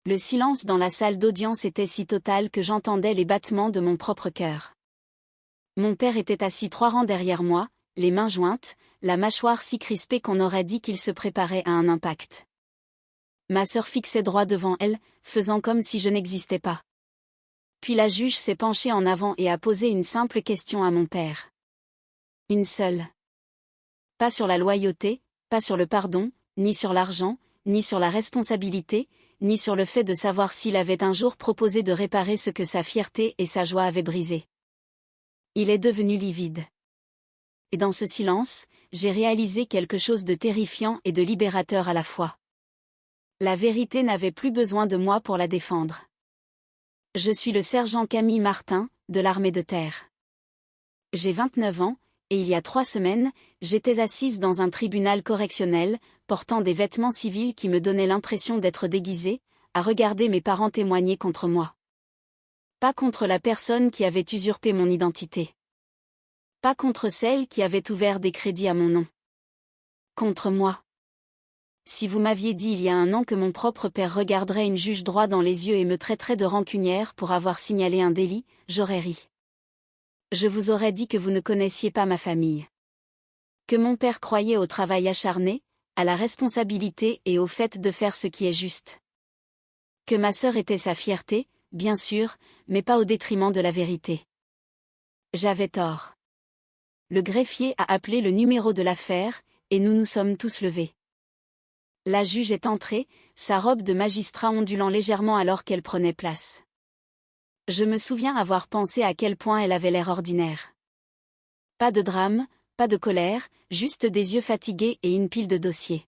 Le silence dans la salle d'audience était si total que j'entendais les battements de mon propre cœur. Mon père était assis 3 rangs derrière moi, les mains jointes, la mâchoire si crispée qu'on aurait dit qu'il se préparait à un impact. Ma sœur fixait droit devant elle, faisant comme si je n'existais pas. Puis la juge s'est penchée en avant et a posé une simple question à mon père. Une seule. Pas sur la loyauté, pas sur le pardon, ni sur l'argent, ni sur la responsabilité, ni sur le fait de savoir s'il avait un jour proposé de réparer ce que sa fierté et sa joie avaient brisé. Il est devenu livide. Et dans ce silence, j'ai réalisé quelque chose de terrifiant et de libérateur à la fois. La vérité n'avait plus besoin de moi pour la défendre. Je suis le sergent Camille Martin, de l'armée de terre. J'ai 29 ans, et il y a 3 semaines, j'étais assise dans un tribunal correctionnel, portant des vêtements civils qui me donnaient l'impression d'être déguisée, à regarder mes parents témoigner contre moi. Pas contre la personne qui avait usurpé mon identité. Pas contre celle qui avait ouvert des crédits à mon nom. Contre moi. Si vous m'aviez dit il y a un an que mon propre père regarderait une juge droit dans les yeux et me traiterait de rancunière pour avoir signalé un délit, j'aurais ri. Je vous aurais dit que vous ne connaissiez pas ma famille. Que mon père croyait au travail acharné, à la responsabilité et au fait de faire ce qui est juste. Que ma sœur était sa fierté, bien sûr, mais pas au détriment de la vérité. J'avais tort. Le greffier a appelé le numéro de l'affaire, et nous nous sommes tous levés. La juge est entrée, sa robe de magistrat ondulant légèrement alors qu'elle prenait place. Je me souviens avoir pensé à quel point elle avait l'air ordinaire. Pas de drame, pas de colère, juste des yeux fatigués et une pile de dossiers.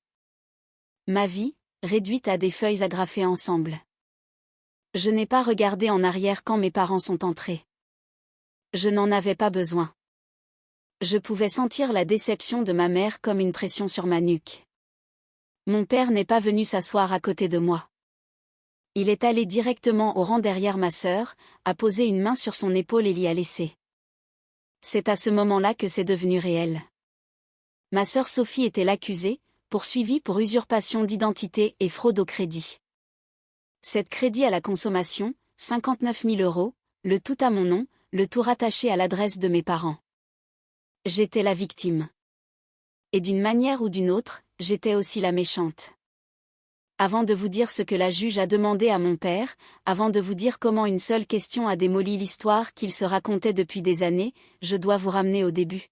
Ma vie, réduite à des feuilles agrafées ensemble. Je n'ai pas regardé en arrière quand mes parents sont entrés. Je n'en avais pas besoin. Je pouvais sentir la déception de ma mère comme une pression sur ma nuque. Mon père n'est pas venu s'asseoir à côté de moi. Il est allé directement au rang derrière ma sœur, a posé une main sur son épaule et l'y a laissé. C'est à ce moment-là que c'est devenu réel. Ma sœur Sophie était l'accusée, poursuivie pour usurpation d'identité et fraude au crédit. Cette crédit à la consommation, 59 000 €, le tout à mon nom, le tout rattaché à l'adresse de mes parents. J'étais la victime. Et d'une manière ou d'une autre, j'étais aussi la méchante. Avant de vous dire ce que la juge a demandé à mon père, avant de vous dire comment une seule question a démoli l'histoire qu'il se racontait depuis des années, je dois vous ramener au début.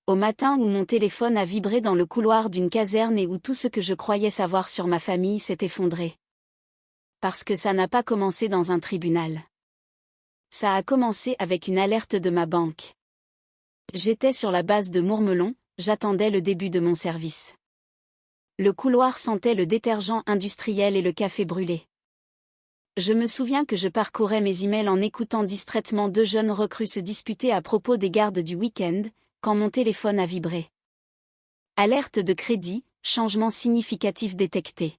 Au matin où mon téléphone a vibré dans le couloir d'une caserne et où tout ce que je croyais savoir sur ma famille s'est effondré. Parce que ça n'a pas commencé dans un tribunal. Ça a commencé avec une alerte de ma banque. J'étais sur la base de Mourmelon, j'attendais le début de mon service. Le couloir sentait le détergent industriel et le café brûlé. Je me souviens que je parcourais mes emails en écoutant distraitement 2 jeunes recrues se disputer à propos des gardes du week-end, quand mon téléphone a vibré. Alerte de crédit, changement significatif détecté.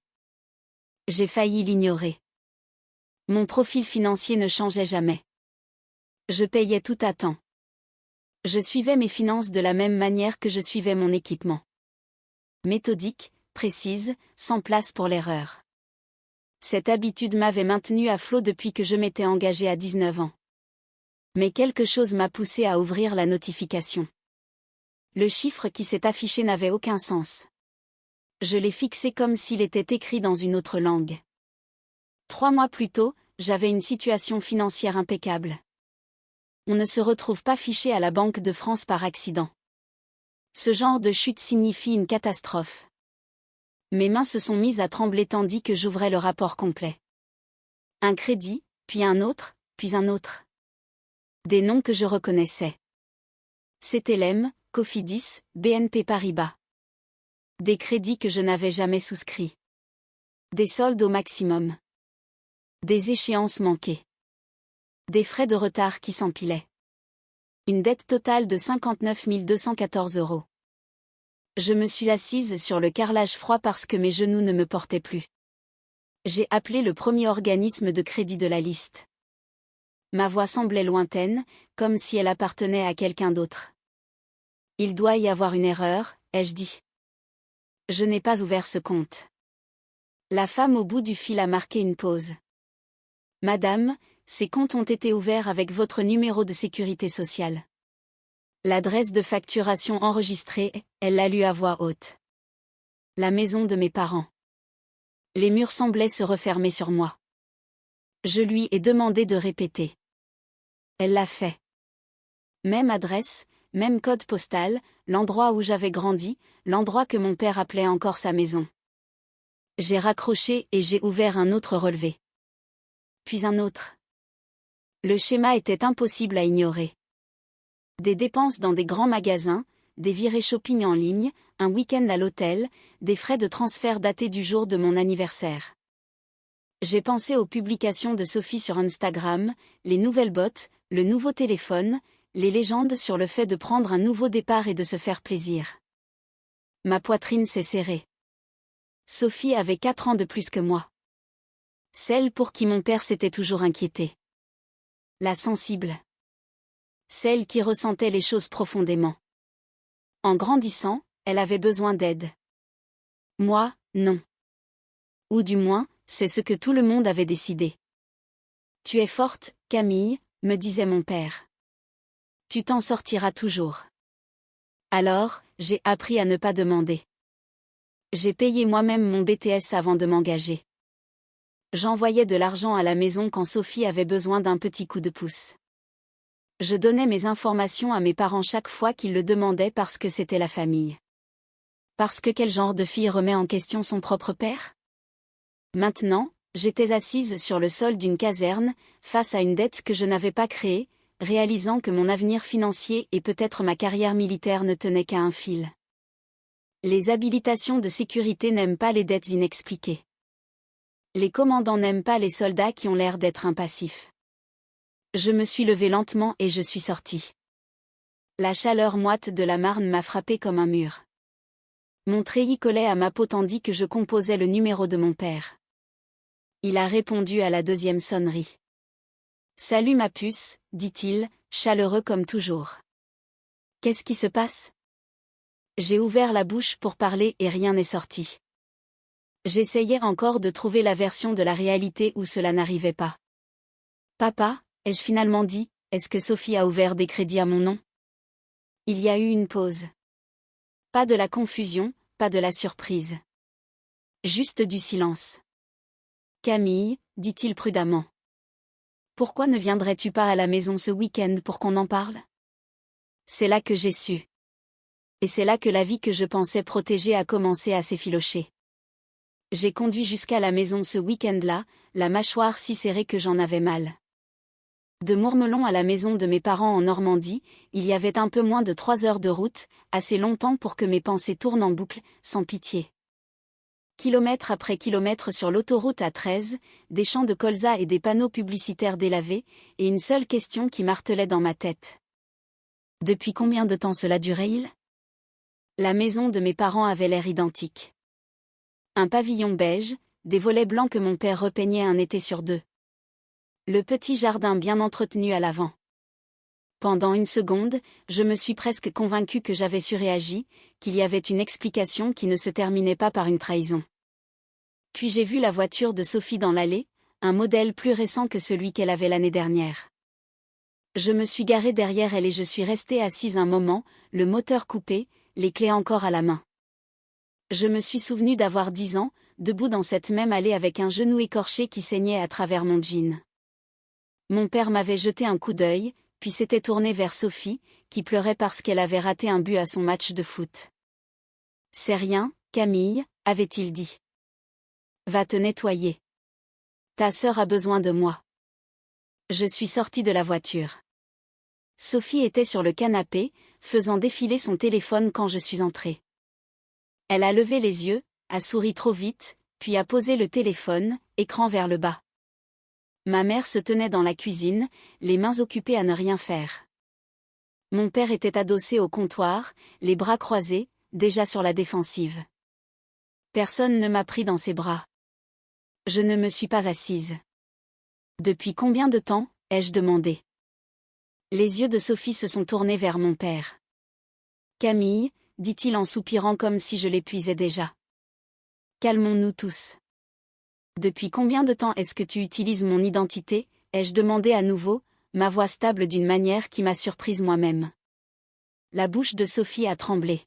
J'ai failli l'ignorer. Mon profil financier ne changeait jamais. Je payais tout à temps. Je suivais mes finances de la même manière que je suivais mon équipement. Méthodique, précise, sans place pour l'erreur. Cette habitude m'avait maintenue à flot depuis que je m'étais engagée à 19 ans. Mais quelque chose m'a poussé à ouvrir la notification. Le chiffre qui s'est affiché n'avait aucun sens. Je l'ai fixé comme s'il était écrit dans une autre langue. 3 mois plus tôt, j'avais une situation financière impeccable. On ne se retrouve pas fiché à la Banque de France par accident. Ce genre de chute signifie une catastrophe. Mes mains se sont mises à trembler tandis que j'ouvrais le rapport complet. Un crédit, puis un autre, puis un autre. Des noms que je reconnaissais. CTLM, Cofidis, BNP Paribas. Des crédits que je n'avais jamais souscrits. Des soldes au maximum. Des échéances manquées. Des frais de retard qui s'empilaient. Une dette totale de 59 214 €. Je me suis assise sur le carrelage froid parce que mes genoux ne me portaient plus. J'ai appelé le premier organisme de crédit de la liste. Ma voix semblait lointaine, comme si elle appartenait à quelqu'un d'autre. Il doit y avoir une erreur, ai-je dit. Je n'ai pas ouvert ce compte. La femme au bout du fil a marqué une pause. Madame, ces comptes ont été ouverts avec votre numéro de sécurité sociale. L'adresse de facturation enregistrée, elle l'a lu à voix haute. La maison de mes parents. Les murs semblaient se refermer sur moi. Je lui ai demandé de répéter. Elle l'a fait. Même adresse, même code postal, l'endroit où j'avais grandi, l'endroit que mon père appelait encore sa maison. J'ai raccroché et j'ai ouvert un autre relevé. Puis un autre. Le schéma était impossible à ignorer. Des dépenses dans des grands magasins, des virées shopping en ligne, un week-end à l'hôtel, des frais de transfert datés du jour de mon anniversaire. J'ai pensé aux publications de Sophie sur Instagram, les nouvelles bottes, le nouveau téléphone, les légendes sur le fait de prendre un nouveau départ et de se faire plaisir. Ma poitrine s'est serrée. Sophie avait 4 ans de plus que moi. Celle pour qui mon père s'était toujours inquiété. La sensible. Celle qui ressentait les choses profondément. En grandissant, elle avait besoin d'aide. Moi, non. Ou du moins, c'est ce que tout le monde avait décidé. Tu es forte, Camille, me disait mon père. Tu t'en sortiras toujours. Alors, j'ai appris à ne pas demander. J'ai payé moi-même mon BTS avant de m'engager. J'envoyais de l'argent à la maison quand Sophie avait besoin d'un petit coup de pouce. Je donnais mes informations à mes parents chaque fois qu'ils le demandaient parce que c'était la famille. Parce que quel genre de fille remet en question son propre père ? Maintenant, j'étais assise sur le sol d'une caserne, face à une dette que je n'avais pas créée, réalisant que mon avenir financier et peut-être ma carrière militaire ne tenaient qu'à un fil. Les habilitations de sécurité n'aiment pas les dettes inexpliquées. Les commandants n'aiment pas les soldats qui ont l'air d'être impassifs. Je me suis levée lentement et je suis sortie. La chaleur moite de la Marne m'a frappée comme un mur. Mon treillis collait à ma peau tandis que je composais le numéro de mon père. Il a répondu à la deuxième sonnerie. « Salut ma puce », dit-il, chaleureux comme toujours. « Qu'est-ce qui se passe ?» J'ai ouvert la bouche pour parler et rien n'est sorti. J'essayais encore de trouver la version de la réalité où cela n'arrivait pas. « Papa », ai-je finalement dit, est-ce que Sophie a ouvert des crédits à mon nom ? Il y a eu une pause. Pas de la confusion, pas de la surprise. Juste du silence. Camille, dit-il prudemment. Pourquoi ne viendrais-tu pas à la maison ce week-end pour qu'on en parle ? C'est là que j'ai su. Et c'est là que la vie que je pensais protéger a commencé à s'effilocher. J'ai conduit jusqu'à la maison ce week-end-là, la mâchoire si serrée que j'en avais mal. De Mourmelon à la maison de mes parents en Normandie, il y avait un peu moins de 3 heures de route, assez longtemps pour que mes pensées tournent en boucle, sans pitié. Kilomètre après kilomètre sur l'autoroute A13, des champs de colza et des panneaux publicitaires délavés, et une seule question qui martelait dans ma tête. Depuis combien de temps cela durait-il ? La maison de mes parents avait l'air identique. Un pavillon beige, des volets blancs que mon père repeignait un été sur 2. Le petit jardin bien entretenu à l'avant. Pendant une seconde, je me suis presque convaincue que j'avais surréagi, qu'il y avait une explication qui ne se terminait pas par une trahison. Puis j'ai vu la voiture de Sophie dans l'allée, un modèle plus récent que celui qu'elle avait l'année dernière. Je me suis garée derrière elle et je suis restée assise un moment, le moteur coupé, les clés encore à la main. Je me suis souvenue d'avoir 10 ans, debout dans cette même allée avec un genou écorché qui saignait à travers mon jean. Mon père m'avait jeté un coup d'œil, puis s'était tourné vers Sophie, qui pleurait parce qu'elle avait raté un but à son match de foot. « C'est rien, Camille », avait-il dit. « Va te nettoyer. Ta sœur a besoin de moi. » Je suis sortie de la voiture. Sophie était sur le canapé, faisant défiler son téléphone quand je suis entrée. Elle a levé les yeux, a souri trop vite, puis a posé le téléphone, écran vers le bas. Ma mère se tenait dans la cuisine, les mains occupées à ne rien faire. Mon père était adossé au comptoir, les bras croisés, déjà sur la défensive. Personne ne m'a pris dans ses bras. Je ne me suis pas assise. Depuis combien de temps, ai-je demandé. Les yeux de Sophie se sont tournés vers mon père. Camille, dit-il en soupirant comme si je l'épuisais déjà. Calmons-nous tous. Depuis combien de temps est-ce que tu utilises mon identité ? Ai-je demandé à nouveau, ma voix stable d'une manière qui m'a surprise moi-même. La bouche de Sophie a tremblé.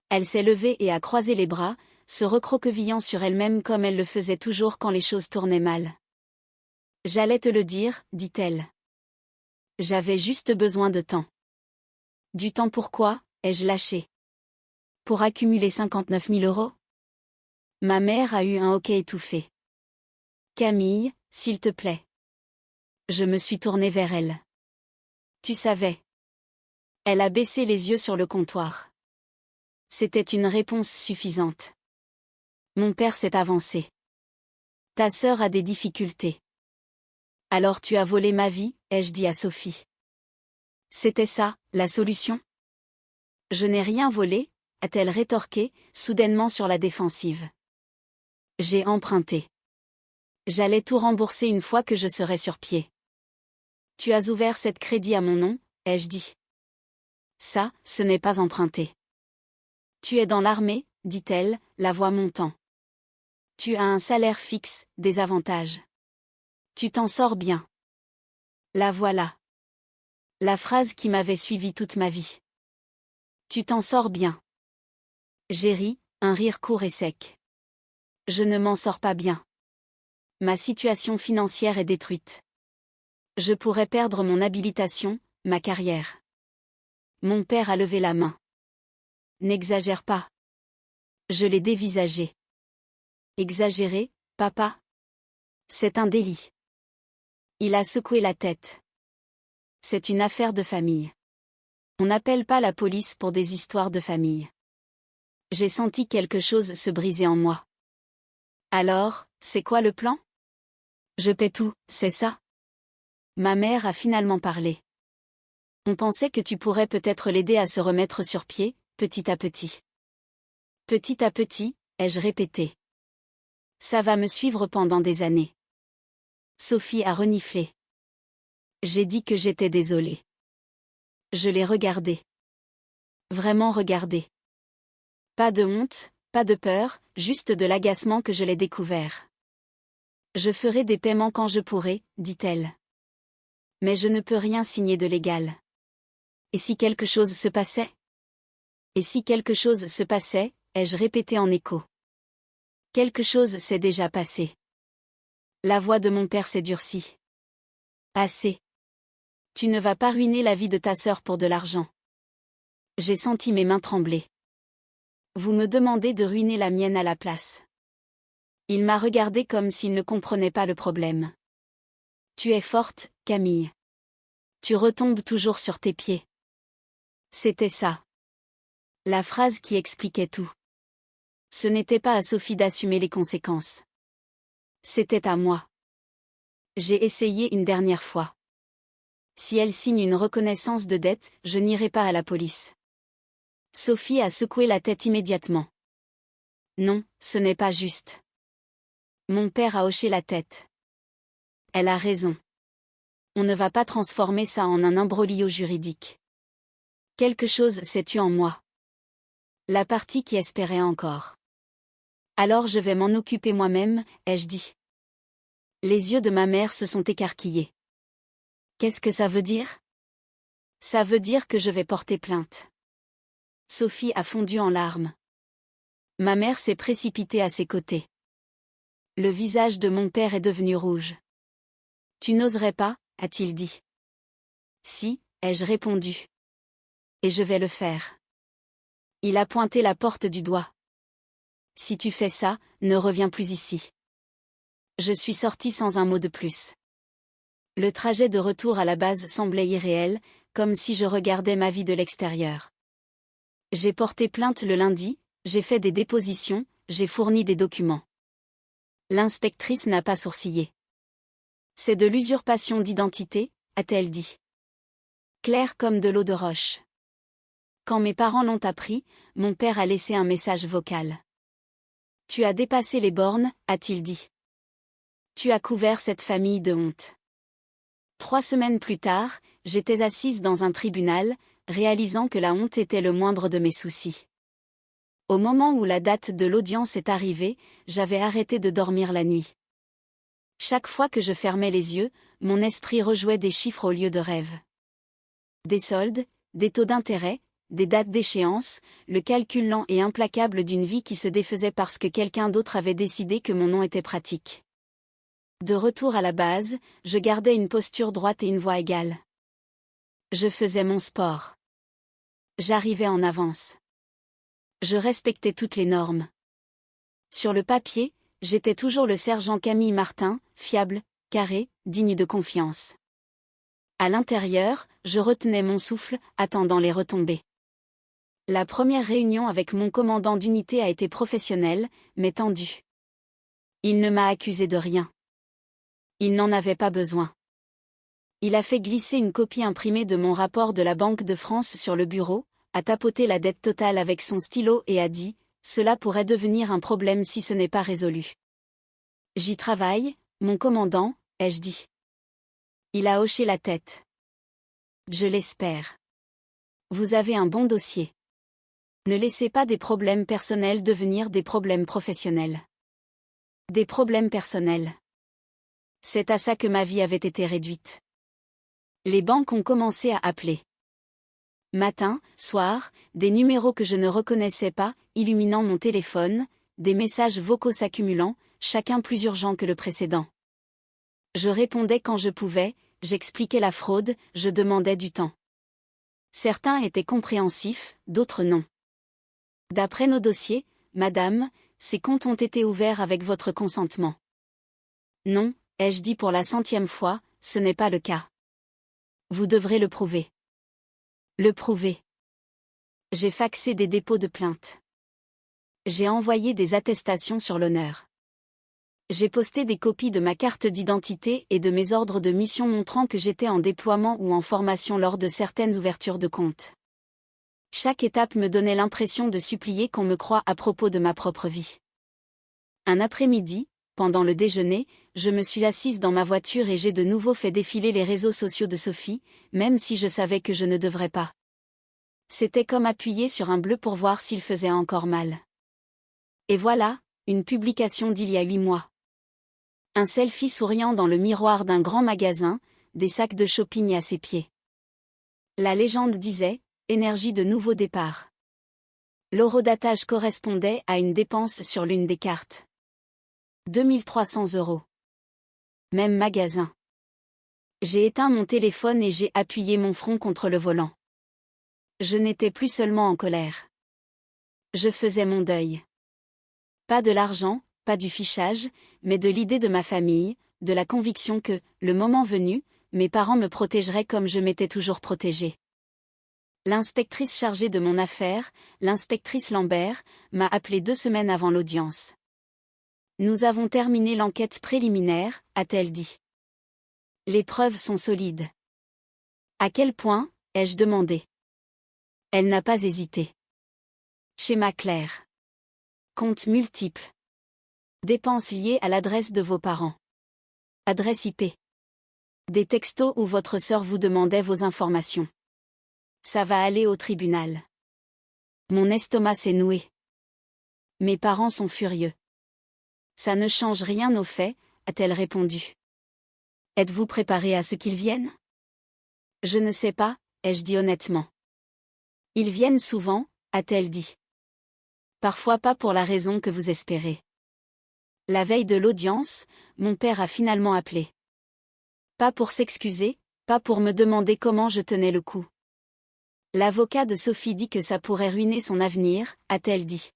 Elle s'est levée et a croisé les bras, se recroquevillant sur elle-même comme elle le faisait toujours quand les choses tournaient mal. J'allais te le dire, dit-elle. J'avais juste besoin de temps. Du temps pourquoi, ai-je lâché? Pour accumuler 59 000 euros? Ma mère a eu un hoquet étouffé. Camille, s'il te plaît. Je me suis tournée vers elle. Tu savais. Elle a baissé les yeux sur le comptoir. C'était une réponse suffisante. Mon père s'est avancé. Ta sœur a des difficultés. Alors tu as volé ma vie, ai-je dit à Sophie. C'était ça, la solution? Je n'ai rien volé, a-t-elle rétorqué, soudainement sur la défensive. J'ai emprunté. J'allais tout rembourser une fois que je serais sur pied. Tu as ouvert cette crédit à mon nom, ai-je dit. Ça, ce n'est pas emprunté. Tu es dans l'armée, dit-elle, la voix montant. Tu as un salaire fixe, des avantages. Tu t'en sors bien. La voilà. La phrase qui m'avait suivi toute ma vie. Tu t'en sors bien. J'ai ri, un rire court et sec. Je ne m'en sors pas bien. Ma situation financière est détruite. Je pourrais perdre mon habilitation, ma carrière. Mon père a levé la main. N'exagère pas. Je l'ai dévisagé. Exagérer, papa? C'est un délit. Il a secoué la tête. C'est une affaire de famille. On n'appelle pas la police pour des histoires de famille. J'ai senti quelque chose se briser en moi. Alors, c'est quoi le plan? Je paie tout, c'est ça? Ma mère a finalement parlé. On pensait que tu pourrais peut-être l'aider à se remettre sur pied, petit à petit. Petit à petit, ai-je répété. Ça va me suivre pendant des années. Sophie a reniflé. J'ai dit que j'étais désolée. Je l'ai regardé. Vraiment regardé. Pas de honte, pas de peur, juste de l'agacement que je l'ai découvert. Je ferai des paiements quand je pourrai, dit-elle. Mais je ne peux rien signer de légal. Et si quelque chose se passait? Et si quelque chose se passait, ai-je répété en écho. Quelque chose s'est déjà passé. La voix de mon père s'est durcie. Assez. Tu ne vas pas ruiner la vie de ta sœur pour de l'argent. J'ai senti mes mains trembler. Vous me demandez de ruiner la mienne à la place. Il m'a regardé comme s'il ne comprenait pas le problème. Tu es forte, Camille. Tu retombes toujours sur tes pieds. C'était ça. La phrase qui expliquait tout. Ce n'était pas à Sophie d'assumer les conséquences. C'était à moi. J'ai essayé une dernière fois. Si elle signe une reconnaissance de dette, je n'irai pas à la police. Sophie a secoué la tête immédiatement. Non, ce n'est pas juste. Mon père a hoché la tête. Elle a raison. On ne va pas transformer ça en un imbroglio juridique. Quelque chose s'est tué en moi. La partie qui espérait encore. Alors je vais m'en occuper moi-même, ai-je dit. Les yeux de ma mère se sont écarquillés. Qu'est-ce que ça veut dire? Ça veut dire que je vais porter plainte. Sophie a fondu en larmes. Ma mère s'est précipitée à ses côtés. Le visage de mon père est devenu rouge. Tu n'oserais pas, a-t-il dit. Si, ai-je répondu. Et je vais le faire. Il a pointé la porte du doigt. Si tu fais ça, ne reviens plus ici. Je suis sortie sans un mot de plus. Le trajet de retour à la base semblait irréel, comme si je regardais ma vie de l'extérieur. J'ai porté plainte le lundi, j'ai fait des dépositions, j'ai fourni des documents. L'inspectrice n'a pas sourcillé. C'est de l'usurpation d'identité, a-t-elle dit. Clair comme de l'eau de roche. Quand mes parents l'ont appris, mon père a laissé un message vocal. Tu as dépassé les bornes, a-t-il dit. Tu as couvert cette famille de honte. 3 semaines plus tard, j'étais assise dans un tribunal, réalisant que la honte était le moindre de mes soucis. Au moment où la date de l'audience est arrivée, j'avais arrêté de dormir la nuit. Chaque fois que je fermais les yeux, mon esprit rejouait des chiffres au lieu de rêves. Des soldes, des taux d'intérêt, des dates d'échéance, le calcul lent et implacable d'une vie qui se défaisait parce que quelqu'un d'autre avait décidé que mon nom était pratique. De retour à la base, je gardais une posture droite et une voix égale. Je faisais mon sport. J'arrivais en avance. Je respectais toutes les normes. Sur le papier, j'étais toujours le sergent Camille Martin, fiable, carré, digne de confiance. À l'intérieur, je retenais mon souffle, attendant les retombées. La première réunion avec mon commandant d'unité a été professionnelle, mais tendue. Il ne m'a accusé de rien. Il n'en avait pas besoin. Il a fait glisser une copie imprimée de mon rapport de la Banque de France sur le bureau, a tapoté la dette totale avec son stylo et a dit « Cela pourrait devenir un problème si ce n'est pas résolu. » J'y travaille, mon commandant, ai-je dit. Il a hoché la tête. Je l'espère. Vous avez un bon dossier. Ne laissez pas des problèmes personnels devenir des problèmes professionnels. Des problèmes personnels. C'est à ça que ma vie avait été réduite. Les banques ont commencé à appeler. Matin, soir, des numéros que je ne reconnaissais pas, illuminant mon téléphone, des messages vocaux s'accumulant, chacun plus urgent que le précédent. Je répondais quand je pouvais, j'expliquais la fraude, je demandais du temps. Certains étaient compréhensifs, d'autres non. D'après nos dossiers, madame, ces comptes ont été ouverts avec votre consentement. Non, ai-je dit pour la 100e fois, ce n'est pas le cas. Vous devrez le prouver. Le prouver. J'ai faxé des dépôts de plainte. J'ai envoyé des attestations sur l'honneur. J'ai posté des copies de ma carte d'identité et de mes ordres de mission montrant que j'étais en déploiement ou en formation lors de certaines ouvertures de compte. Chaque étape me donnait l'impression de supplier qu'on me croie à propos de ma propre vie. Un après-midi, pendant le déjeuner, je me suis assise dans ma voiture et j'ai de nouveau fait défiler les réseaux sociaux de Sophie, même si je savais que je ne devrais pas. C'était comme appuyer sur un bleu pour voir s'il faisait encore mal. Et voilà, une publication d'il y a 8 mois. Un selfie souriant dans le miroir d'un grand magasin, des sacs de shopping à ses pieds. La légende disait, énergie de nouveau départ. L'horodatage correspondait à une dépense sur l'une des cartes. 2300 €. Même magasin. J'ai éteint mon téléphone et j'ai appuyé mon front contre le volant. Je n'étais plus seulement en colère. Je faisais mon deuil. Pas de l'argent, pas du fichage, mais de l'idée de ma famille, de la conviction que, le moment venu, mes parents me protégeraient comme je m'étais toujours protégée. L'inspectrice chargée de mon affaire, l'inspectrice Lambert, m'a appelé 2 semaines avant l'audience. Nous avons terminé l'enquête préliminaire, a-t-elle dit. Les preuves sont solides. À quel point, ai-je demandé. Elle n'a pas hésité. Schéma clair. Comptes multiples. Dépenses liées à l'adresse de vos parents. Adresse IP. Des textos où votre sœur vous demandait vos informations. Ça va aller au tribunal. Mon estomac s'est noué. Mes parents sont furieux. Ça ne change rien au fait, a-t-elle répondu. Êtes-vous préparé à ce qu'ils viennent? Je ne sais pas, ai-je dit honnêtement. Ils viennent souvent, a-t-elle dit. Parfois pas pour la raison que vous espérez. La veille de l'audience, mon père a finalement appelé. Pas pour s'excuser, pas pour me demander comment je tenais le coup. L'avocat de Sophie dit que ça pourrait ruiner son avenir, a-t-elle dit.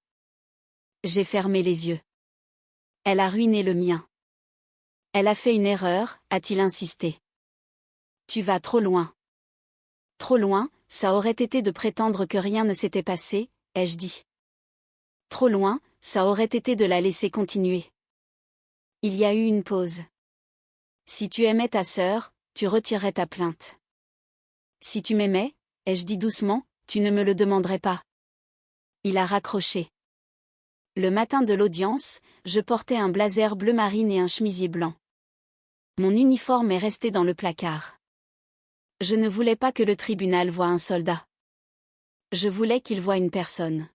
J'ai fermé les yeux. Elle a ruiné le mien. Elle a fait une erreur, a-t-il insisté. Tu vas trop loin. Trop loin, ça aurait été de prétendre que rien ne s'était passé, ai-je dit. Trop loin, ça aurait été de la laisser continuer. Il y a eu une pause. Si tu aimais ta sœur, tu retirerais ta plainte. Si tu m'aimais, ai-je dit doucement, tu ne me le demanderais pas. Il a raccroché. Le matin de l'audience, je portais un blazer bleu marine et un chemisier blanc. Mon uniforme est resté dans le placard. Je ne voulais pas que le tribunal voie un soldat. Je voulais qu'il voie une personne.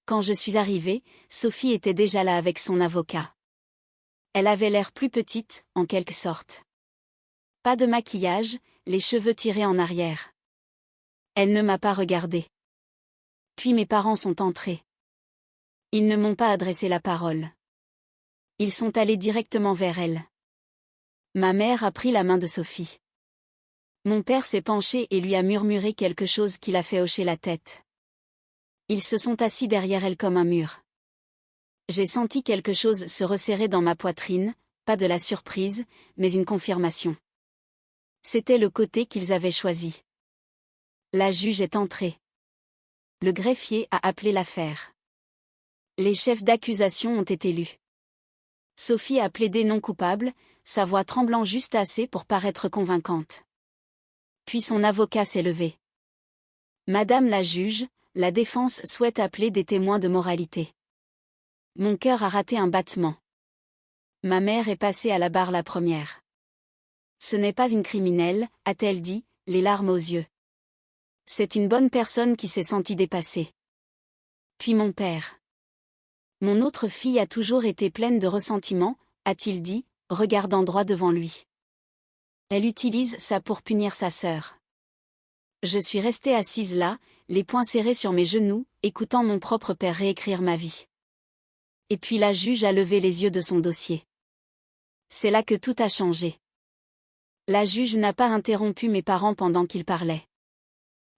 Quand je suis arrivée, Sophie était déjà là avec son avocat. Elle avait l'air plus petite, en quelque sorte. Pas de maquillage, les cheveux tirés en arrière. Elle ne m'a pas regardée. Puis mes parents sont entrés. Ils ne m'ont pas adressé la parole. Ils sont allés directement vers elle. Ma mère a pris la main de Sophie. Mon père s'est penché et lui a murmuré quelque chose qui l'a fait hocher la tête. Ils se sont assis derrière elle comme un mur. J'ai senti quelque chose se resserrer dans ma poitrine, pas de la surprise, mais une confirmation. C'était le côté qu'ils avaient choisi. La juge est entrée. Le greffier a appelé l'affaire. Les chefs d'accusation ont été lus. Sophie a plaidé non coupable, sa voix tremblant juste assez pour paraître convaincante. Puis son avocat s'est levé. Madame la juge, la défense souhaite appeler des témoins de moralité. Mon cœur a raté un battement. Ma mère est passée à la barre la première. Ce n'est pas une criminelle, a-t-elle dit, les larmes aux yeux. C'est une bonne personne qui s'est sentie dépassée. Puis mon père. Mon autre fille a toujours été pleine de ressentiment, a-t-il dit, regardant droit devant lui. Elle utilise ça pour punir sa sœur. Je suis restée assise là, les poings serrés sur mes genoux, écoutant mon propre père réécrire ma vie. Et puis la juge a levé les yeux de son dossier. C'est là que tout a changé. La juge n'a pas interrompu mes parents pendant qu'ils parlaient.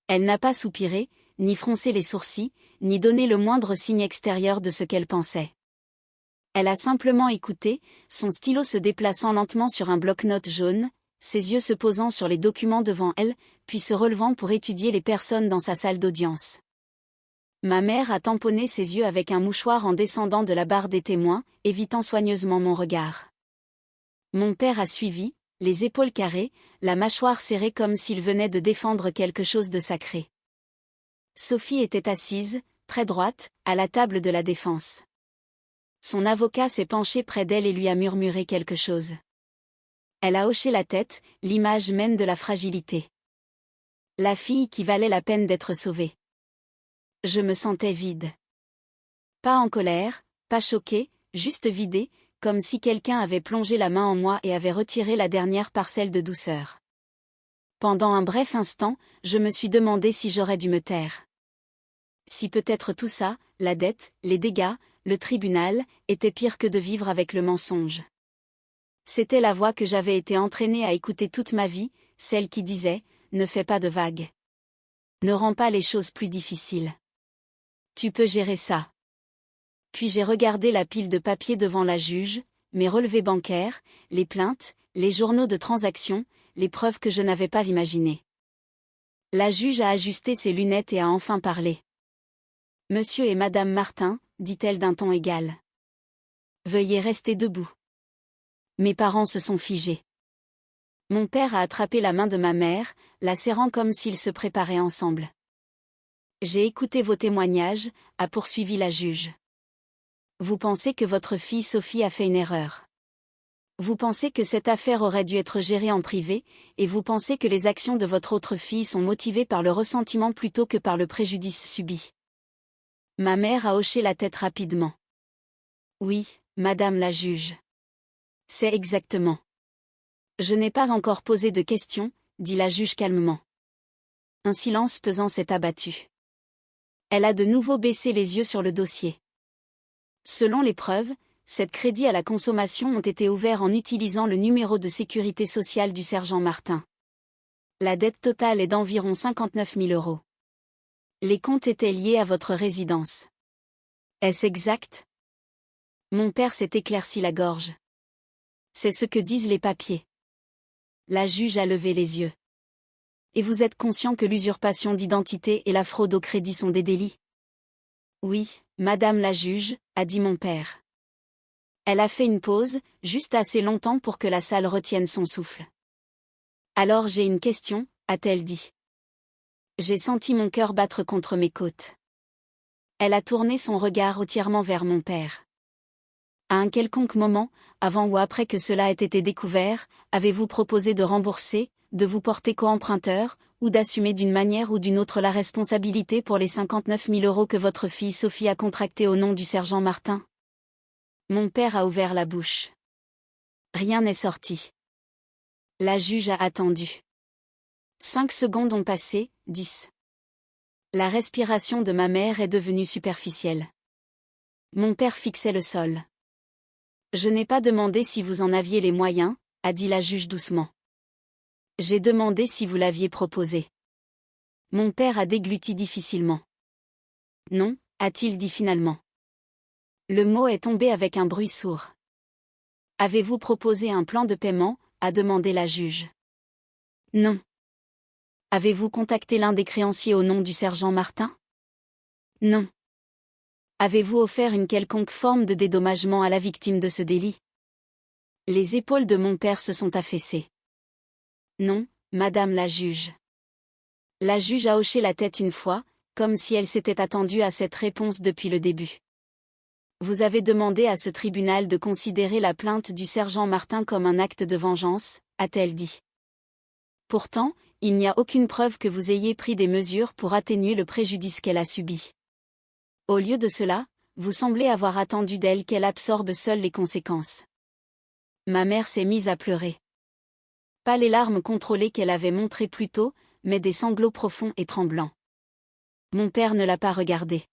Elle n'a pas soupiré, ni froncé les sourcils, ni donné le moindre signe extérieur de ce qu'elle pensait. Elle a simplement écouté, son stylo se déplaçant lentement sur un bloc-notes jaune, ses yeux se posant sur les documents devant elle, puis se relevant pour étudier les personnes dans sa salle d'audience. Ma mère a tamponné ses yeux avec un mouchoir en descendant de la barre des témoins, évitant soigneusement mon regard. Mon père a suivi, les épaules carrées, la mâchoire serrée comme s'il venait de défendre quelque chose de sacré. Sophie était assise, très droite, à la table de la défense. Son avocat s'est penché près d'elle et lui a murmuré quelque chose. Elle a hoché la tête, l'image même de la fragilité. La fille qui valait la peine d'être sauvée. Je me sentais vide. Pas en colère, pas choquée, juste vidée, comme si quelqu'un avait plongé la main en moi et avait retiré la dernière parcelle de douceur. Pendant un bref instant, je me suis demandé si j'aurais dû me taire. Si peut-être tout ça, la dette, les dégâts, le tribunal, était pire que de vivre avec le mensonge. C'était la voix que j'avais été entraînée à écouter toute ma vie, celle qui disait « Ne fais pas de vagues. Ne rends pas les choses plus difficiles. Tu peux gérer ça. » Puis j'ai regardé la pile de papiers devant la juge, mes relevés bancaires, les plaintes, les journaux de transaction, les preuves que je n'avais pas imaginées. La juge a ajusté ses lunettes et a enfin parlé. « Monsieur et Madame Martin, » dit-elle d'un ton égal. « Veuillez rester debout. » Mes parents se sont figés. Mon père a attrapé la main de ma mère, la serrant comme s'ils se préparaient ensemble. « J'ai écouté vos témoignages, » a poursuivi la juge. « Vous pensez que votre fille Sophie a fait une erreur. Vous pensez que cette affaire aurait dû être gérée en privé, et vous pensez que les actions de votre autre fille sont motivées par le ressentiment plutôt que par le préjudice subi. » Ma mère a hoché la tête rapidement. « Oui, Madame la juge. C'est exactement. » « Je n'ai pas encore posé de questions, » dit la juge calmement. Un silence pesant s'est abattu. Elle a de nouveau baissé les yeux sur le dossier. Selon les preuves, ces crédits à la consommation ont été ouverts en utilisant le numéro de sécurité sociale du sergent Martin. La dette totale est d'environ 59 000 €. Les comptes étaient liés à votre résidence. Est-ce exact? Mon père s'est éclairci la gorge. C'est ce que disent les papiers. La juge a levé les yeux. Et vous êtes conscient que l'usurpation d'identité et la fraude au crédit sont des délits? Oui, Madame la juge, a dit mon père. Elle a fait une pause, juste assez longtemps pour que la salle retienne son souffle. Alors j'ai une question, a-t-elle dit. J'ai senti mon cœur battre contre mes côtes. Elle a tourné son regard entièrement vers mon père. À un quelconque moment, avant ou après que cela ait été découvert, avez-vous proposé de rembourser, de vous porter co-emprunteur, ou d'assumer d'une manière ou d'une autre la responsabilité pour les 59 000 € que votre fille Sophie a contractés au nom du sergent Martin. Mon père a ouvert la bouche. Rien n'est sorti. La juge a attendu. 5 secondes ont passé, 10. La respiration de ma mère est devenue superficielle. Mon père fixait le sol. Je n'ai pas demandé si vous en aviez les moyens, a dit la juge doucement. J'ai demandé si vous l'aviez proposé. Mon père a dégluti difficilement. Non, a-t-il dit finalement. Le mot est tombé avec un bruit sourd. Avez-vous proposé un plan de paiement, a demandé la juge. Non. Avez-vous contacté l'un des créanciers au nom du sergent Martin? Non. Avez-vous offert une quelconque forme de dédommagement à la victime de ce délit? Les épaules de mon père se sont affaissées. Non, madame la juge. La juge a hoché la tête une fois, comme si elle s'était attendue à cette réponse depuis le début. Vous avez demandé à ce tribunal de considérer la plainte du sergent Martin comme un acte de vengeance, a-t-elle dit. Pourtant, il n'y a aucune preuve que vous ayez pris des mesures pour atténuer le préjudice qu'elle a subi. Au lieu de cela, vous semblez avoir attendu d'elle qu'elle absorbe seule les conséquences. Ma mère s'est mise à pleurer. Pas les larmes contrôlées qu'elle avait montrées plus tôt, mais des sanglots profonds et tremblants. Mon père ne l'a pas regardée.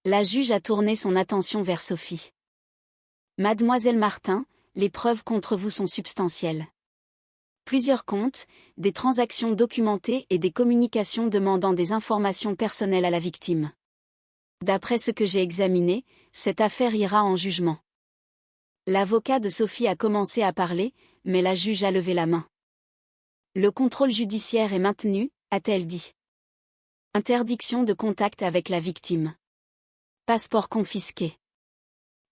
La juge a tourné son attention vers Sophie. Mademoiselle Martin, les preuves contre vous sont substantielles. Plusieurs comptes, des transactions documentées et des communications demandant des informations personnelles à la victime. D'après ce que j'ai examiné, cette affaire ira en jugement. L'avocat de Sophie a commencé à parler, mais la juge a levé la main. Le contrôle judiciaire est maintenu, a-t-elle dit. Interdiction de contact avec la victime. Passeport confisqué.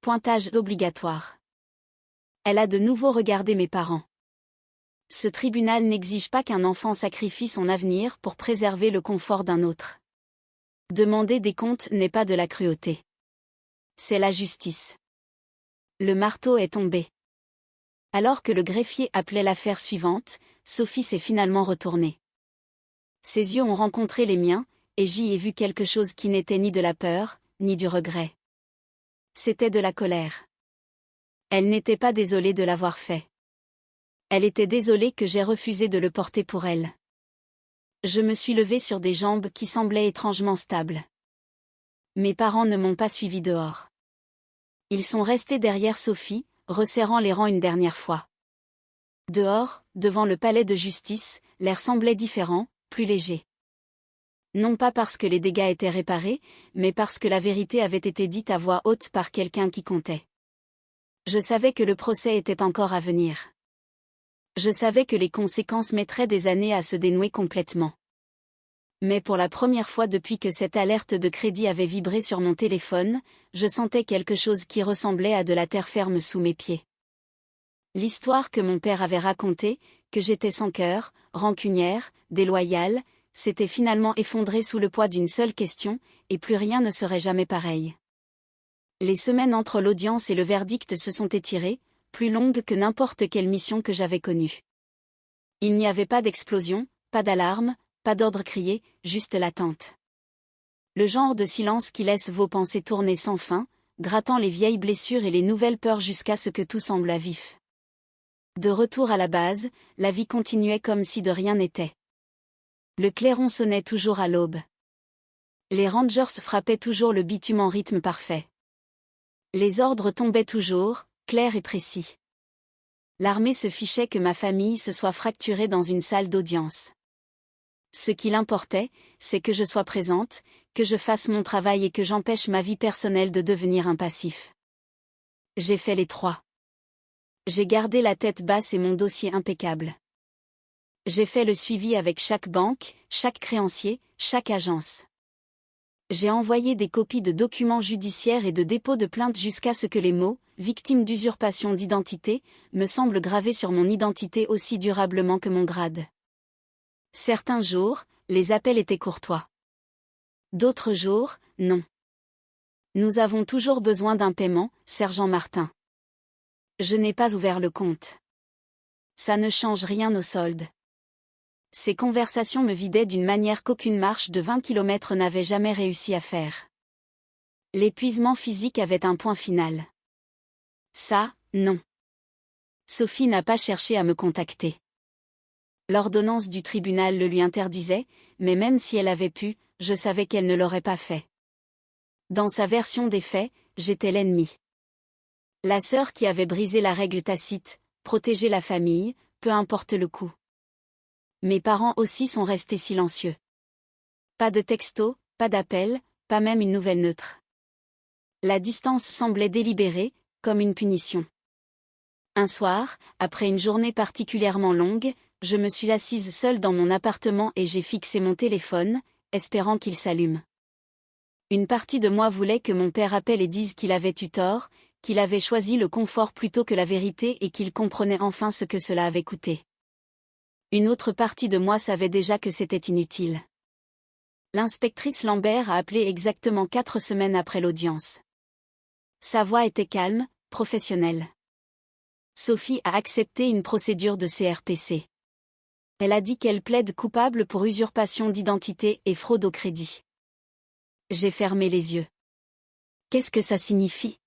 Pointage obligatoire. Elle a de nouveau regardé mes parents. Ce tribunal n'exige pas qu'un enfant sacrifie son avenir pour préserver le confort d'un autre. Demander des comptes n'est pas de la cruauté. C'est la justice. Le marteau est tombé. Alors que le greffier appelait l'affaire suivante, Sophie s'est finalement retournée. Ses yeux ont rencontré les miens, et j'y ai vu quelque chose qui n'était ni de la peur, ni du regret. C'était de la colère. Elle n'était pas désolée de l'avoir fait. Elle était désolée que j'ai refusé de le porter pour elle. Je me suis levée sur des jambes qui semblaient étrangement stables. Mes parents ne m'ont pas suivi dehors. Ils sont restés derrière Sophie, resserrant les rangs une dernière fois. Dehors, devant le palais de justice, l'air semblait différent, plus léger. Non pas parce que les dégâts étaient réparés, mais parce que la vérité avait été dite à voix haute par quelqu'un qui comptait. Je savais que le procès était encore à venir. Je savais que les conséquences mettraient des années à se dénouer complètement. Mais pour la première fois depuis que cette alerte de crédit avait vibré sur mon téléphone, je sentais quelque chose qui ressemblait à de la terre ferme sous mes pieds. L'histoire que mon père avait racontée, que j'étais sans cœur, rancunière, déloyale, s'était finalement effondrée sous le poids d'une seule question, et plus rien ne serait jamais pareil. Les semaines entre l'audience et le verdict se sont étirées, plus longues que n'importe quelle mission que j'avais connue. Il n'y avait pas d'explosion, pas d'alarme, pas d'ordre crié, juste l'attente. Le genre de silence qui laisse vos pensées tourner sans fin, grattant les vieilles blessures et les nouvelles peurs jusqu'à ce que tout semble à vif. De retour à la base, la vie continuait comme si de rien n'était. Le clairon sonnait toujours à l'aube. Les Rangers frappaient toujours le bitume en rythme parfait. Les ordres tombaient toujours, clairs et précis. L'armée se fichait que ma famille se soit fracturée dans une salle d'audience. Ce qu'il importait, c'est que je sois présente, que je fasse mon travail et que j'empêche ma vie personnelle de devenir un passif. J'ai fait les trois. J'ai gardé la tête basse et mon dossier impeccable. J'ai fait le suivi avec chaque banque, chaque créancier, chaque agence. J'ai envoyé des copies de documents judiciaires et de dépôts de plaintes jusqu'à ce que les mots « victime d'usurpation d'identité » me semblent gravés sur mon identité aussi durablement que mon grade. Certains jours, les appels étaient courtois. D'autres jours, non. Nous avons toujours besoin d'un paiement, sergent Martin. Je n'ai pas ouvert le compte. Ça ne change rien au solde. Ces conversations me vidaient d'une manière qu'aucune marche de 20 km n'avait jamais réussi à faire. L'épuisement physique avait un point final. Ça, non. Sophie n'a pas cherché à me contacter. L'ordonnance du tribunal le lui interdisait, mais même si elle avait pu, je savais qu'elle ne l'aurait pas fait. Dans sa version des faits, j'étais l'ennemi. La sœur qui avait brisé la règle tacite, protégé la famille, peu importe le coût. Mes parents aussi sont restés silencieux. Pas de texto, pas d'appel, pas même une nouvelle neutre. La distance semblait délibérée, comme une punition. Un soir, après une journée particulièrement longue, je me suis assise seule dans mon appartement et j'ai fixé mon téléphone, espérant qu'il s'allume. Une partie de moi voulait que mon père appelle et dise qu'il avait eu tort, qu'il avait choisi le confort plutôt que la vérité et qu'il comprenait enfin ce que cela avait coûté. Une autre partie de moi savait déjà que c'était inutile. L'inspectrice Lambert a appelé exactement 4 semaines après l'audience. Sa voix était calme, professionnelle. Sophie a accepté une procédure de CRPC. Elle a dit qu'elle plaide coupable pour usurpation d'identité et fraude au crédit. J'ai fermé les yeux. Qu'est-ce que ça signifie ?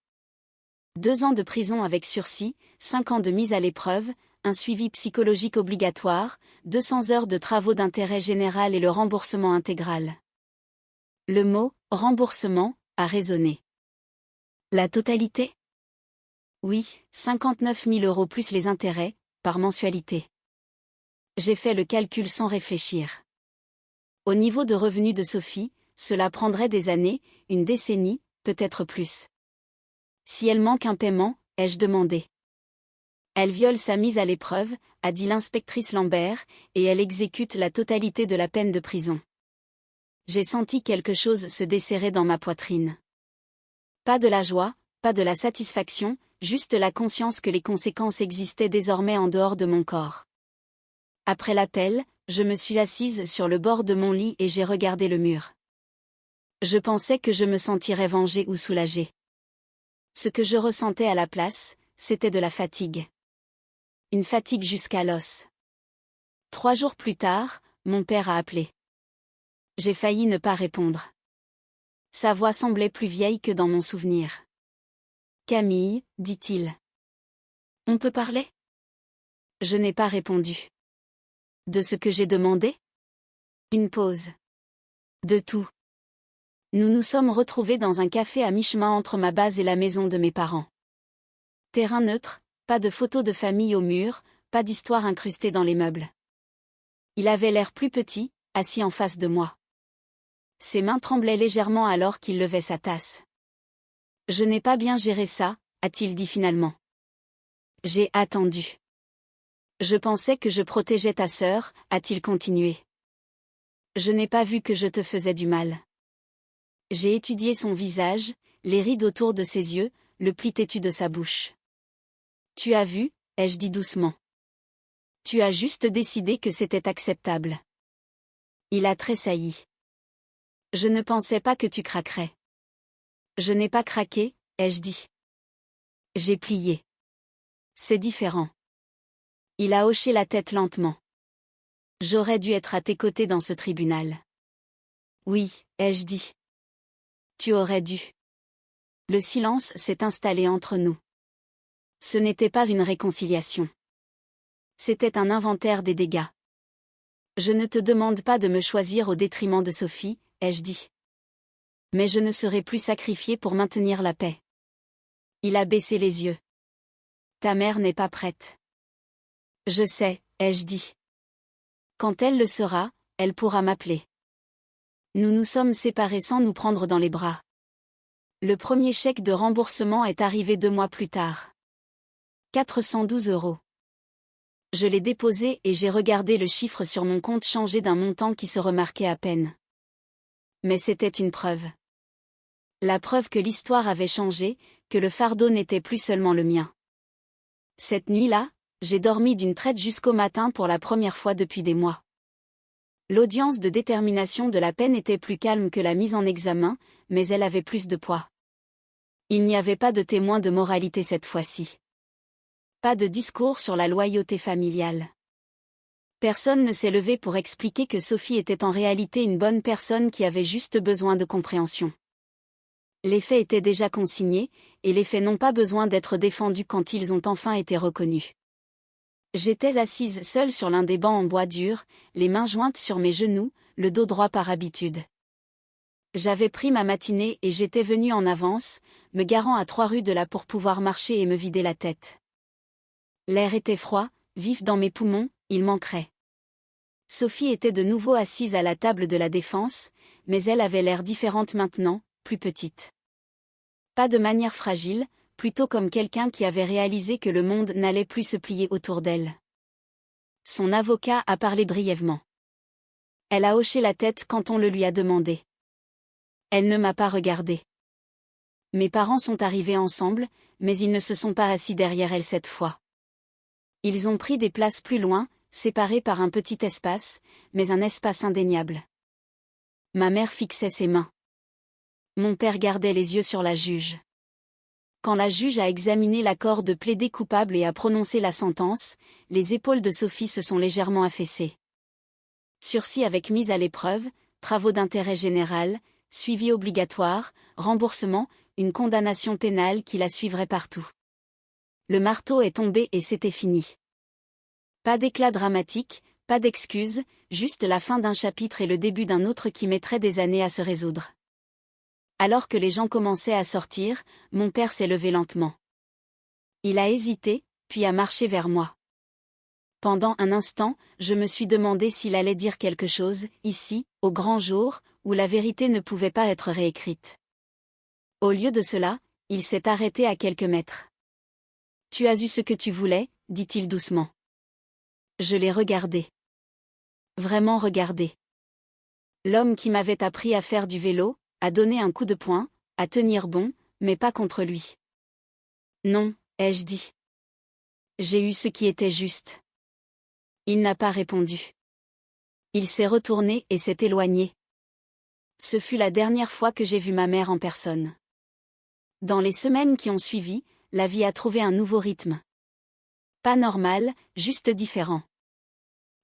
2 ans de prison avec sursis, 5 ans de mise à l'épreuve, un suivi psychologique obligatoire, 200 heures de travaux d'intérêt général et le remboursement intégral. Le mot « remboursement » a résonné. La totalité ? Oui, 59 000 € plus les intérêts, par mensualité. J'ai fait le calcul sans réfléchir. Au niveau de revenus de Sophie, cela prendrait des années, une décennie, peut-être plus. Si elle manque un paiement, ai-je demandé. Elle viole sa mise à l'épreuve, a dit l'inspectrice Lambert, et elle exécute la totalité de la peine de prison. J'ai senti quelque chose se desserrer dans ma poitrine. Pas de la joie, pas de la satisfaction, juste la conscience que les conséquences existaient désormais en dehors de mon corps. Après l'appel, je me suis assise sur le bord de mon lit et j'ai regardé le mur. Je pensais que je me sentirais vengée ou soulagée. Ce que je ressentais à la place, c'était de la fatigue. Une fatigue jusqu'à l'os. 3 jours plus tard, mon père a appelé. J'ai failli ne pas répondre. Sa voix semblait plus vieille que dans mon souvenir. Camille, dit-il. On peut parler ? Je n'ai pas répondu. De ce que j'ai demandé ? Une pause. De tout. Nous nous sommes retrouvés dans un café à mi-chemin entre ma base et la maison de mes parents. Terrain neutre, pas de photos de famille au mur, pas d'histoire incrustée dans les meubles. Il avait l'air plus petit, assis en face de moi. Ses mains tremblaient légèrement alors qu'il levait sa tasse. « Je n'ai pas bien géré ça », a-t-il dit finalement. J'ai attendu. « Je pensais que je protégeais ta sœur », a-t-il continué. Je n'ai pas vu que je te faisais du mal. J'ai étudié son visage, les rides autour de ses yeux, le pli têtu de sa bouche. Tu as vu, ai-je dit doucement. Tu as juste décidé que c'était acceptable. Il a tressailli. Je ne pensais pas que tu craquerais. Je n'ai pas craqué, ai-je dit. J'ai plié. C'est différent. Il a hoché la tête lentement. J'aurais dû être à tes côtés dans ce tribunal. Oui, ai-je dit. Tu aurais dû. Le silence s'est installé entre nous. Ce n'était pas une réconciliation. C'était un inventaire des dégâts. Je ne te demande pas de me choisir au détriment de Sophie, ai-je dit. Mais je ne serai plus sacrifié pour maintenir la paix. Il a baissé les yeux. Ta mère n'est pas prête. Je sais, ai-je dit. Quand elle le sera, elle pourra m'appeler. Nous nous sommes séparés sans nous prendre dans les bras. Le premier chèque de remboursement est arrivé 2 mois plus tard. 412 €. Je l'ai déposé et j'ai regardé le chiffre sur mon compte changer d'un montant qui se remarquait à peine. Mais c'était une preuve. La preuve que l'histoire avait changé, que le fardeau n'était plus seulement le mien. Cette nuit-là, j'ai dormi d'une traite jusqu'au matin pour la première fois depuis des mois. L'audience de détermination de la peine était plus calme que la mise en examen, mais elle avait plus de poids. Il n'y avait pas de témoin de moralité cette fois-ci. Pas de discours sur la loyauté familiale. Personne ne s'est levé pour expliquer que Sophie était en réalité une bonne personne qui avait juste besoin de compréhension. Les faits étaient déjà consignés, et les faits n'ont pas besoin d'être défendus quand ils ont enfin été reconnus. J'étais assise seule sur l'un des bancs en bois dur, les mains jointes sur mes genoux, le dos droit par habitude. J'avais pris ma matinée et j'étais venue en avance, me garant à 3 rues de là pour pouvoir marcher et me vider la tête. L'air était froid, vif dans mes poumons, il manquerait. Sophie était de nouveau assise à la table de la défense, mais elle avait l'air différente maintenant, plus petite. Pas de manière fragile, plutôt comme quelqu'un qui avait réalisé que le monde n'allait plus se plier autour d'elle. Son avocat a parlé brièvement. Elle a hoché la tête quand on le lui a demandé. Elle ne m'a pas regardé. Mes parents sont arrivés ensemble, mais ils ne se sont pas assis derrière elle cette fois. Ils ont pris des places plus loin, séparés par un petit espace, mais un espace indéniable. Ma mère fixait ses mains. Mon père gardait les yeux sur la juge. Quand la juge a examiné l'accord de plaider coupable et a prononcé la sentence, les épaules de Sophie se sont légèrement affaissées. Sursis avec mise à l'épreuve, travaux d'intérêt général, suivi obligatoire, remboursement, une condamnation pénale qui la suivrait partout. Le marteau est tombé et c'était fini. Pas d'éclat dramatique, pas d'excuses, juste la fin d'un chapitre et le début d'un autre qui mettrait des années à se résoudre. Alors que les gens commençaient à sortir, mon père s'est levé lentement. Il a hésité, puis a marché vers moi. Pendant un instant, je me suis demandé s'il allait dire quelque chose, ici, au grand jour, où la vérité ne pouvait pas être réécrite. Au lieu de cela, il s'est arrêté à quelques mètres. « Tu as eu ce que tu voulais » dit-il doucement. Je l'ai regardé. Vraiment regardé. L'homme qui m'avait appris à faire du vélo, à donner un coup de poing, à tenir bon, mais pas contre lui. Non, ai-je dit. J'ai eu ce qui était juste. Il n'a pas répondu. Il s'est retourné et s'est éloigné. Ce fut la dernière fois que j'ai vu ma mère en personne. Dans les semaines qui ont suivi, la vie a trouvé un nouveau rythme. Pas normal, juste différent.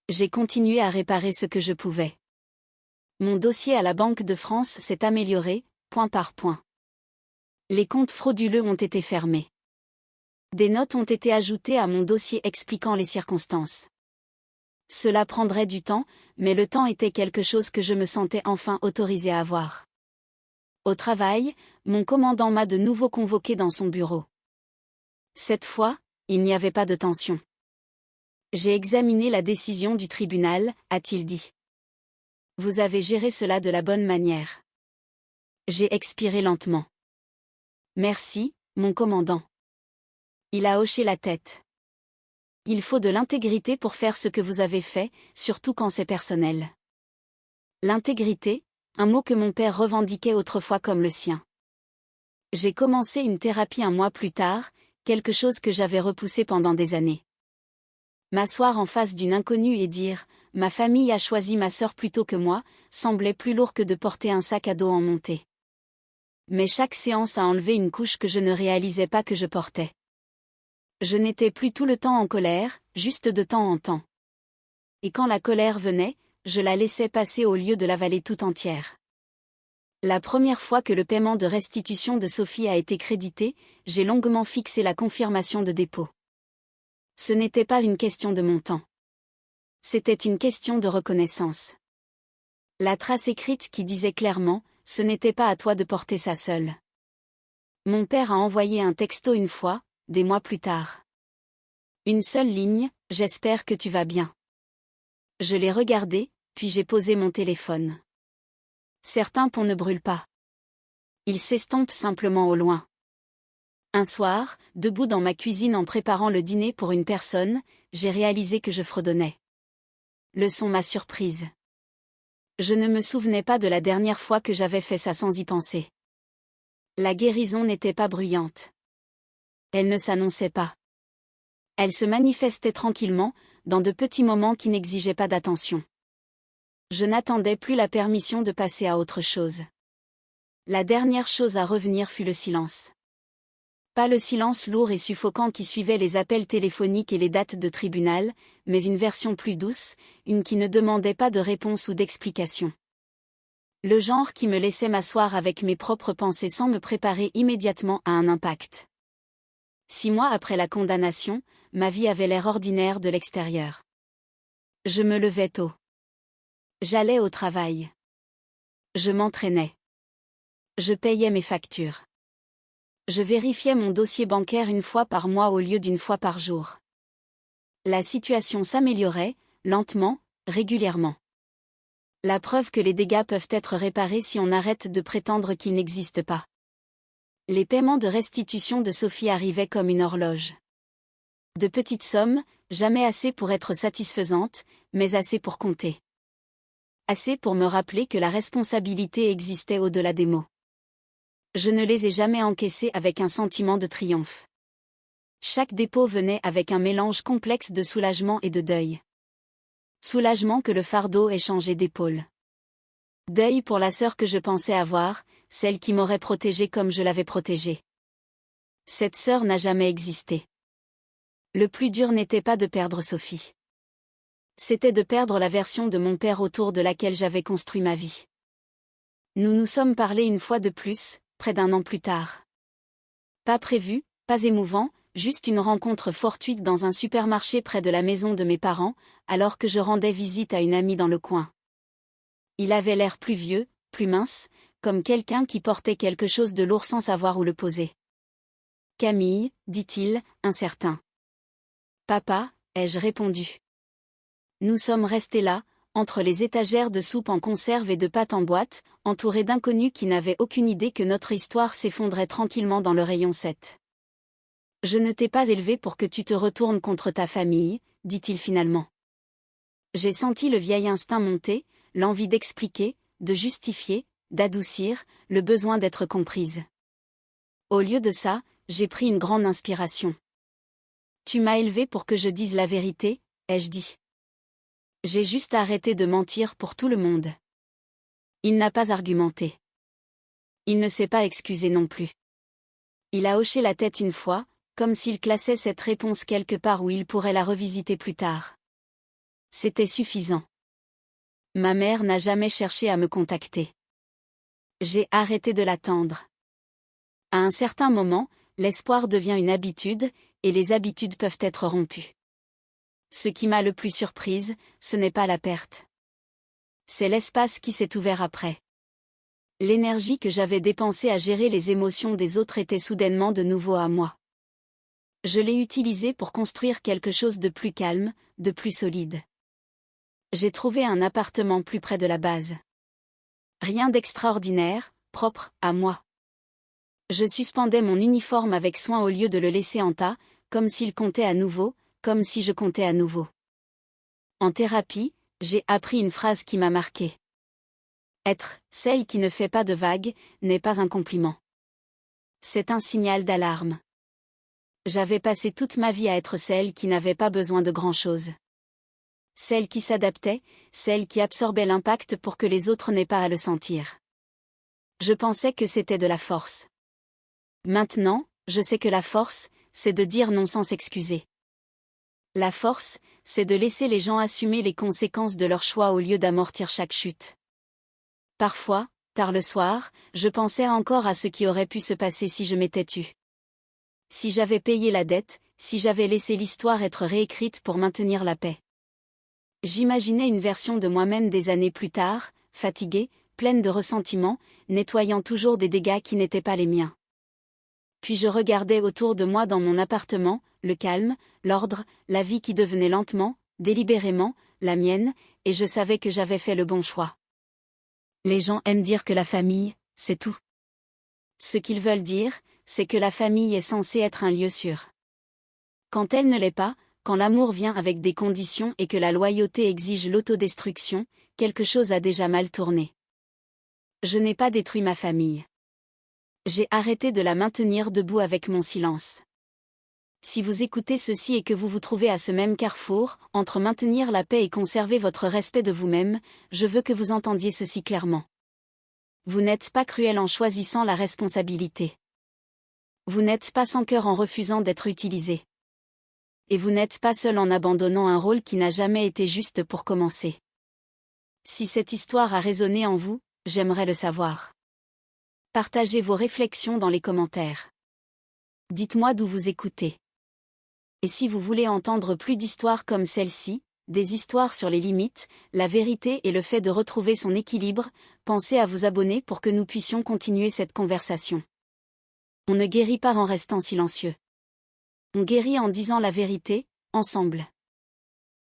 J'ai continué à réparer ce que je pouvais. Mon dossier à la Banque de France s'est amélioré, point par point. Les comptes frauduleux ont été fermés. Des notes ont été ajoutées à mon dossier expliquant les circonstances. Cela prendrait du temps, mais le temps était quelque chose que je me sentais enfin autorisé à avoir. Au travail, mon commandant m'a de nouveau convoqué dans son bureau. Cette fois, il n'y avait pas de tension. J'ai examiné la décision du tribunal, a-t-il dit. Vous avez géré cela de la bonne manière. J'ai expiré lentement. Merci, mon commandant. Il a hoché la tête. Il faut de l'intégrité pour faire ce que vous avez fait, surtout quand c'est personnel. L'intégrité, un mot que mon père revendiquait autrefois comme le sien. J'ai commencé une thérapie un mois plus tard, quelque chose que j'avais repoussé pendant des années. M'asseoir en face d'une inconnue et dire « Ma famille a choisi ma sœur plutôt que moi » semblait plus lourd que de porter un sac à dos en montée. Mais chaque séance a enlevé une couche que je ne réalisais pas que je portais. Je n'étais plus tout le temps en colère, juste de temps en temps. Et quand la colère venait, je la laissais passer au lieu de l'avaler tout entière. La première fois que le paiement de restitution de Sophie a été crédité, j'ai longuement fixé la confirmation de dépôt. Ce n'était pas une question de montant. C'était une question de reconnaissance. La trace écrite qui disait clairement, ce n'était pas à toi de porter ça seul. Mon père a envoyé un texto une fois, des mois plus tard. Une seule ligne, j'espère que tu vas bien. Je l'ai regardé, puis j'ai posé mon téléphone. Certains ponts ne brûlent pas. Ils s'estompent simplement au loin. Un soir, debout dans ma cuisine en préparant le dîner pour une personne, j'ai réalisé que je fredonnais. Le son m'a surprise. Je ne me souvenais pas de la dernière fois que j'avais fait ça sans y penser. La guérison n'était pas bruyante. Elle ne s'annonçait pas. Elle se manifestait tranquillement, dans de petits moments qui n'exigeaient pas d'attention. Je n'attendais plus la permission de passer à autre chose. La dernière chose à revenir fut le silence. Pas le silence lourd et suffocant qui suivait les appels téléphoniques et les dates de tribunal, mais une version plus douce, une qui ne demandait pas de réponse ou d'explication. Le genre qui me laissait m'asseoir avec mes propres pensées sans me préparer immédiatement à un impact. 6 mois après la condamnation, ma vie avait l'air ordinaire de l'extérieur. Je me levais tôt. J'allais au travail. Je m'entraînais. Je payais mes factures. Je vérifiais mon dossier bancaire une fois par mois au lieu d'une fois par jour. La situation s'améliorait, lentement, régulièrement. La preuve que les dégâts peuvent être réparés si on arrête de prétendre qu'ils n'existent pas. Les paiements de restitution de Sophie arrivaient comme une horloge. De petites sommes, jamais assez pour être satisfaisantes, mais assez pour compter. Assez pour me rappeler que la responsabilité existait au-delà des mots. Je ne les ai jamais encaissés avec un sentiment de triomphe. Chaque dépôt venait avec un mélange complexe de soulagement et de deuil. Soulagement que le fardeau ait changé d'épaule. Deuil pour la sœur que je pensais avoir, celle qui m'aurait protégée comme je l'avais protégée. Cette sœur n'a jamais existé. Le plus dur n'était pas de perdre Sophie. C'était de perdre la version de mon père autour de laquelle j'avais construit ma vie. Nous nous sommes parlé une fois de plus, près d'1 an plus tard. Pas prévu, pas émouvant, juste une rencontre fortuite dans un supermarché près de la maison de mes parents, alors que je rendais visite à une amie dans le coin. Il avait l'air plus vieux, plus mince, comme quelqu'un qui portait quelque chose de lourd sans savoir où le poser. « Camille » dit-il, incertain. « Papa » ai-je répondu. Nous sommes restés là, entre les étagères de soupe en conserve et de pâtes en boîte, entourés d'inconnus qui n'avaient aucune idée que notre histoire s'effondrait tranquillement dans le rayon 7. « Je ne t'ai pas élevé pour que tu te retournes contre ta famille » dit-il finalement. J'ai senti le vieil instinct monter, l'envie d'expliquer, de justifier, d'adoucir, le besoin d'être comprise. Au lieu de ça, j'ai pris une grande inspiration. « Tu m'as élevé pour que je dise la vérité » ai-je dit. J'ai juste arrêté de mentir pour tout le monde. Il n'a pas argumenté. Il ne s'est pas excusé non plus. Il a hoché la tête une fois, comme s'il classait cette réponse quelque part où il pourrait la revisiter plus tard. C'était suffisant. Ma mère n'a jamais cherché à me contacter. J'ai arrêté de l'attendre. À un certain moment, l'espoir devient une habitude, et les habitudes peuvent être rompues. Ce qui m'a le plus surprise, ce n'est pas la perte. C'est l'espace qui s'est ouvert après. L'énergie que j'avais dépensée à gérer les émotions des autres était soudainement de nouveau à moi. Je l'ai utilisée pour construire quelque chose de plus calme, de plus solide. J'ai trouvé un appartement plus près de la base. Rien d'extraordinaire, propre à moi. Je suspendais mon uniforme avec soin au lieu de le laisser en tas, comme s'il comptait à nouveau, comme si je comptais à nouveau. En thérapie, j'ai appris une phrase qui m'a marquée. Être celle qui ne fait pas de vagues n'est pas un compliment. C'est un signal d'alarme. J'avais passé toute ma vie à être celle qui n'avait pas besoin de grand-chose. Celle qui s'adaptait, celle qui absorbait l'impact pour que les autres n'aient pas à le sentir. Je pensais que c'était de la force. Maintenant, je sais que la force, c'est de dire non sans s'excuser. La force, c'est de laisser les gens assumer les conséquences de leurs choix au lieu d'amortir chaque chute. Parfois, tard le soir, je pensais encore à ce qui aurait pu se passer si je m'étais tue. Si j'avais payé la dette, si j'avais laissé l'histoire être réécrite pour maintenir la paix. J'imaginais une version de moi-même des années plus tard, fatiguée, pleine de ressentiment, nettoyant toujours des dégâts qui n'étaient pas les miens. Puis je regardais autour de moi dans mon appartement, le calme, l'ordre, la vie qui devenait lentement, délibérément, la mienne, et je savais que j'avais fait le bon choix. Les gens aiment dire que la famille, c'est tout. Ce qu'ils veulent dire, c'est que la famille est censée être un lieu sûr. Quand elle ne l'est pas, quand l'amour vient avec des conditions et que la loyauté exige l'autodestruction, quelque chose a déjà mal tourné. Je n'ai pas détruit ma famille. J'ai arrêté de la maintenir debout avec mon silence. Si vous écoutez ceci et que vous vous trouvez à ce même carrefour, entre maintenir la paix et conserver votre respect de vous-même, je veux que vous entendiez ceci clairement. Vous n'êtes pas cruel en choisissant la responsabilité. Vous n'êtes pas sans cœur en refusant d'être utilisé. Et vous n'êtes pas seul en abandonnant un rôle qui n'a jamais été juste pour commencer. Si cette histoire a résonné en vous, j'aimerais le savoir. Partagez vos réflexions dans les commentaires. Dites-moi d'où vous écoutez. Et si vous voulez entendre plus d'histoires comme celle-ci, des histoires sur les limites, la vérité et le fait de retrouver son équilibre, pensez à vous abonner pour que nous puissions continuer cette conversation. On ne guérit pas en restant silencieux. On guérit en disant la vérité, ensemble.